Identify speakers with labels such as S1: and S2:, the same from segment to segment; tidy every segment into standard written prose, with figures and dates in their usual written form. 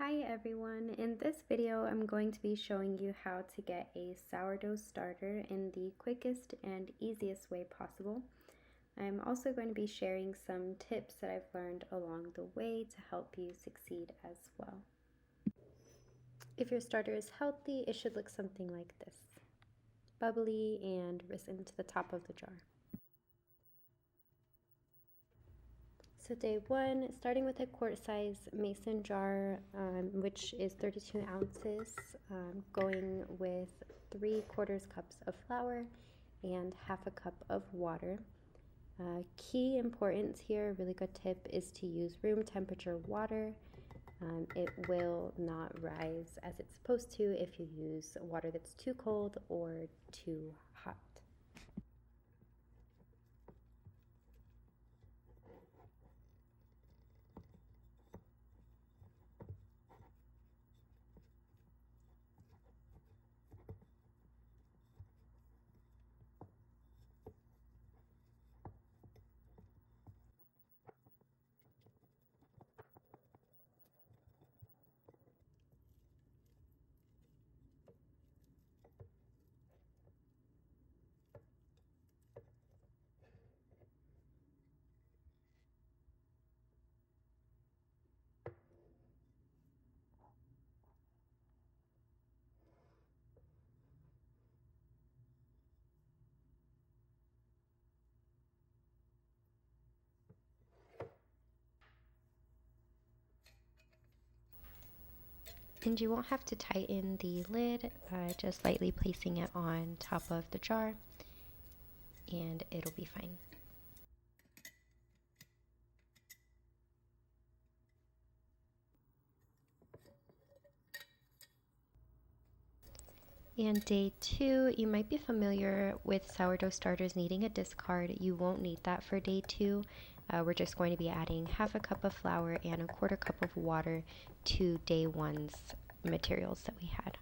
S1: Hi everyone, in this video I'm going to be showing you how to get a sourdough starter in the quickest and easiest way possible. I'm also going to be sharing some tips that I've learned along the way to help you succeed as well. If your starter is healthy, it should look something like this: bubbly and risen to the top of the jar. So day one, starting with a quart-size mason jar, which is 32 ounces, going with 3/4 cups of flour and half a cup of water. Key importance here, a really good tip, is to use room temperature water. It will not rise as it's supposed to if you use water that's too cold or too hot. And you won't have to tighten the lid, just lightly placing it on top of the jar, and it'll be fine. And day two, you might be familiar with sourdough starters needing a discard. You won't need that for day two. We're just going to be adding half a cup of flour and 1/4 cup of water to day one's materials that we had.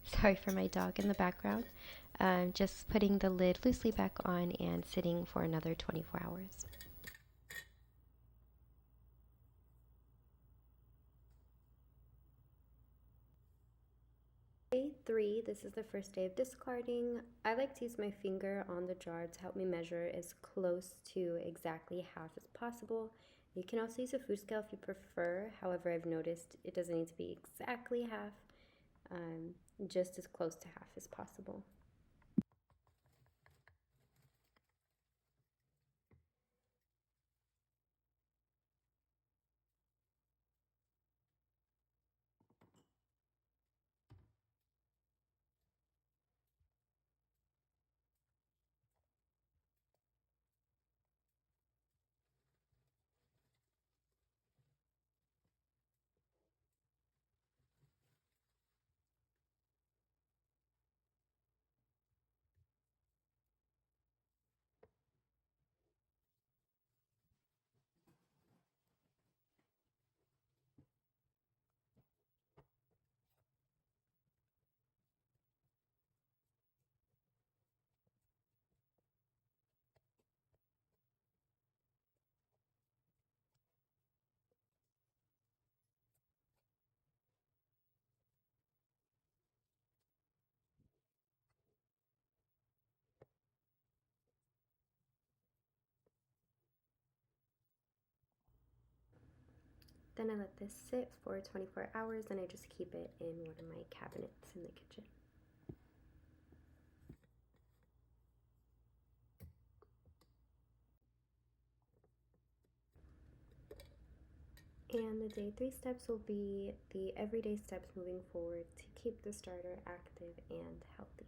S1: Sorry for my dog in the background. Just putting the lid loosely back on and sitting for another 24 hours. Day three, this is the first day of discarding. I like to use my finger on the jar to help me measure as close to exactly half as possible. You can also use a food scale if you prefer. However, I've noticed it doesn't need to be exactly half, just as close to half as possible. Then I let this sit for 24 hours and I just keep it in one of my cabinets in the kitchen. And the day 3 steps will be the everyday steps moving forward to keep the starter active and healthy.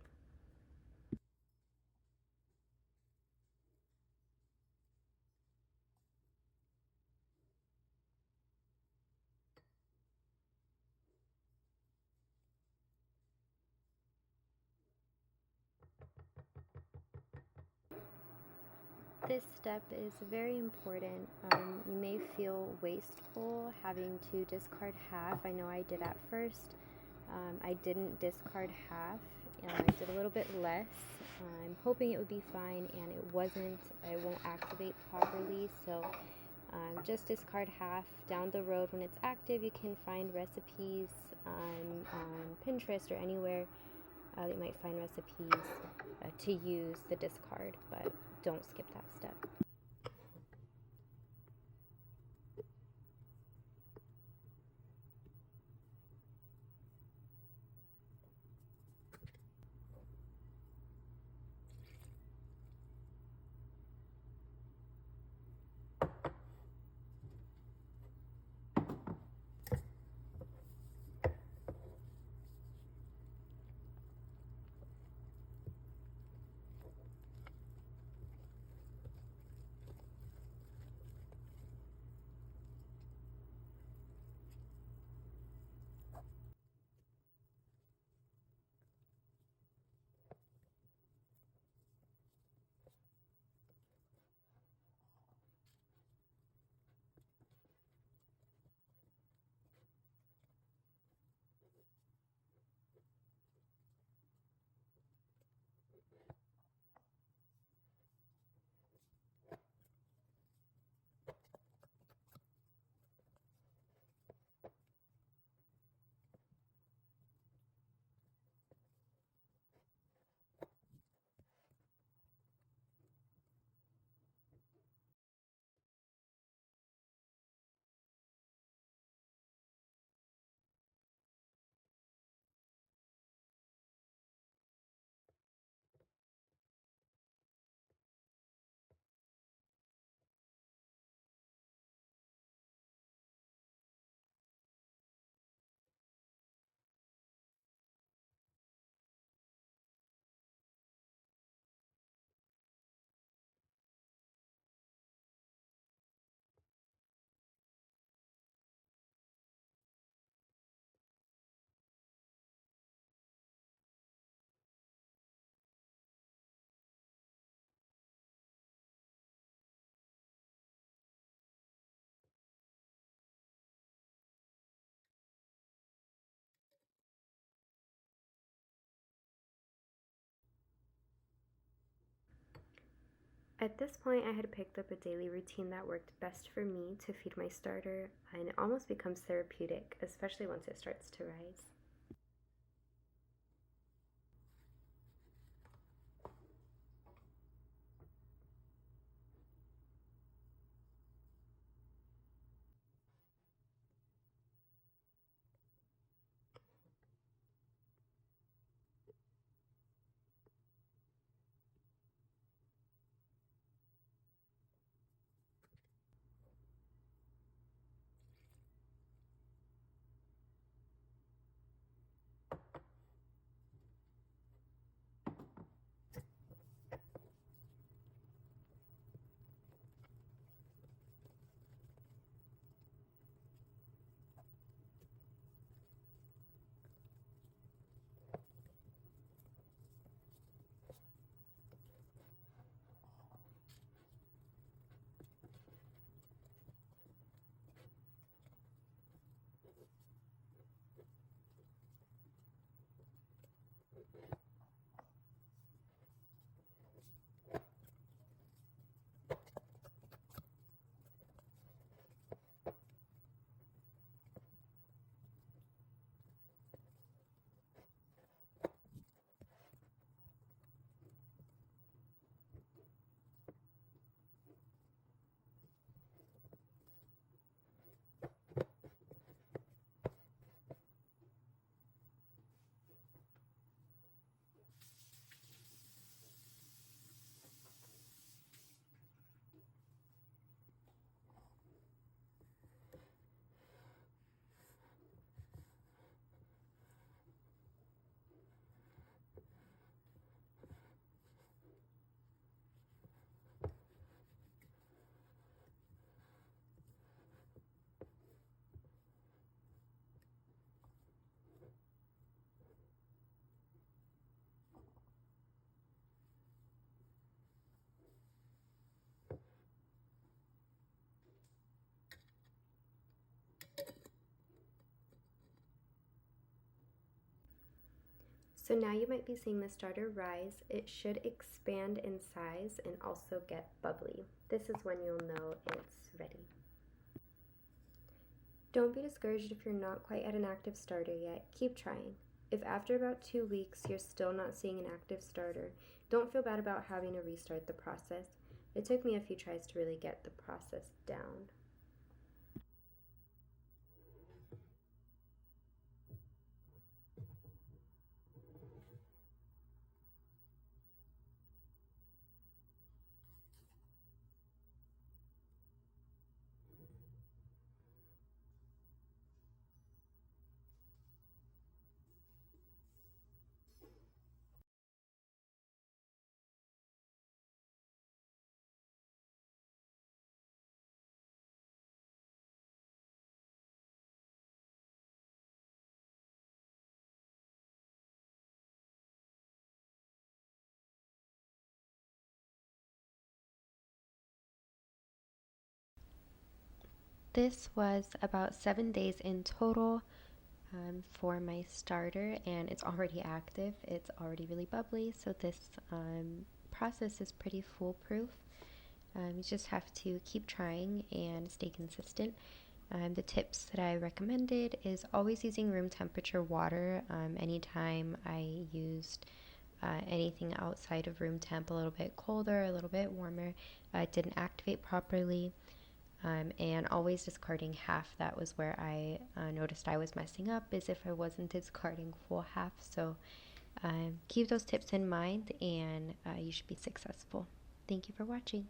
S1: This step is very important. You may feel wasteful having to discard half. I know I did at first. I didn't discard half. I did a little bit less. I'm hoping it would be fine, and it wasn't. It won't activate properly, so just discard half. Down the road, when it's active, you can find recipes on Pinterest or anywhere. You might find recipes to use the discard, but don't skip that step. At this point, I had picked up a daily routine that worked best for me to feed my starter, and it almost becomes therapeutic, especially once it starts to rise. So now you might be seeing the starter rise. It should expand in size and also get bubbly. This is when you'll know it's ready. Don't be discouraged if you're not quite at an active starter yet. Keep trying. If after about 2 weeks you're still not seeing an active starter, don't feel bad about having to restart the process. It took me a few tries to really get the process down. This was about 7 days in total for my starter, and it's already active. It's already really bubbly, so this process is pretty foolproof. You just have to keep trying and stay consistent. The tips that I recommended is always using room temperature water. Anytime I used anything outside of room temp, a little bit colder, a little bit warmer, it didn't activate properly. And always discarding half. That was where I noticed I was messing up, is if I wasn't discarding full half. So keep those tips in mind and you should be successful. Thank you for watching.